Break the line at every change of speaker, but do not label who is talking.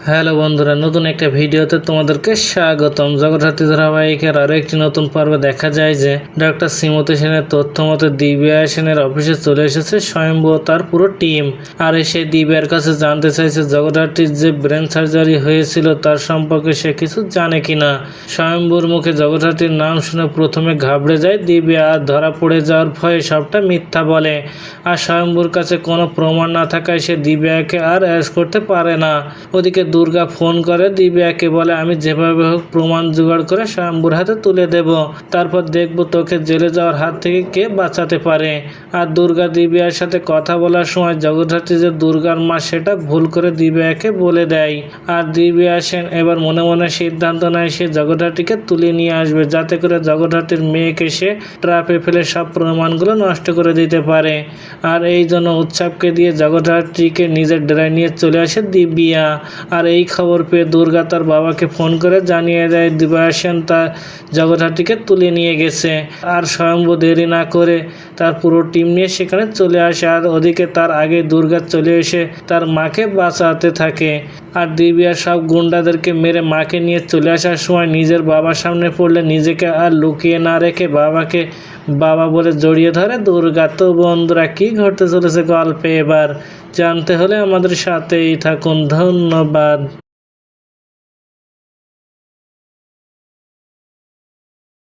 Hello বন্ধুরা, নতুন একটা ভিডিওতে তোমাদেরকে স্বাগতম। জগদ্ধাত্রী ধারাবাহিকের আরও একটি নতুন পর্বে দেখা যায় যে ডক্টর শ্রীমতী সেনের তথ্য মতো দিব্যা সেনের অফিসে চলে এসেছে স্বয়ম্ভু ও তার পুরো টিম। আর এসে দিব্যার কাছে জানতে চাইছে জগদ্ধাত্রীর যে ব্রেন সার্জারি হয়েছিল তার সম্পর্কে সে কিছু জানে কিনা। স্বয়ম্ভুর মুখে জগদ্ধাত্রীর নাম শুনে প্রথমে ঘাবড়ে যায় দিব্যা, আর ধরা পড়ে যাওয়ার ভয়ে সবটা মিথ্যা বলে। আর স্বয়ম্ভুর কাছে কোনো প্রমাণ না থাকায় সে দিব্যাকে আর অ্যারেস্ট করতে পারে না। ওদিকে দুর্গা ফোন করে দিব্যাকে, বলে আমি যেভাবে হোক প্রমাণ জোগাড় করে স্বয়ম্ভুর হাতে তুলে দেব, তারপর দেখব তোকে জেলে যাওয়ার হাত থেকে কে বাঁচাতে পারে। আর দুর্গা দিব্যার সাথে কথা বলার সময় জগদ্ধাত্রী যে দুর্গার মা সেটা ভুল করে দিব্যাকে বলে দেয়। আর দিব্যা সেন এবার মনে মনে সিদ্ধান্ত নেয় সে জগদ্ধাত্রীকে তুলে নিয়ে আসবে, যাতে করে জগদ্ধাত্রীর মেয়েকে সে ট্রাপে ফেলে সব প্রমাণগুলো নষ্ট করে দিতে পারে। আর এই জন্য উৎসবকে দিয়ে জগদ্ধাত্রীকে নিজের ডেরায় নিয়ে চলে আসে দিব্যা। আর এই খবর পেয়ে দুর্গা তার বাবাকে ফোন করে জানিয়ে দেয় দিব্যা সেন তার জগদ্ধাত্রীকে তুলে নিয়ে গেছে। আর স্বয়ম্ভু দেরি না করে তার পুরো টিম নিয়ে সেখানে চলে আসে। আর ওদিকে তার আগে দুর্গা চলে এসে তার মাকে বাঁচাতে থাকে। আর দিব্যা সব গুন্ডাদেরকে মেরে মাকে নিয়ে চলে আসার সময় নিজের বাবার সামনে পড়লে নিজেকে আর লুকিয়ে না রেখে বাবাকে বাবা বলে জড়িয়ে ধরে দুর্গা। তো বন্ধুরা, কি ঘটতে চলেছে গল্পে এবার জানতে হলে আমাদের সাথেই থাকুন। ধন্যবাদ।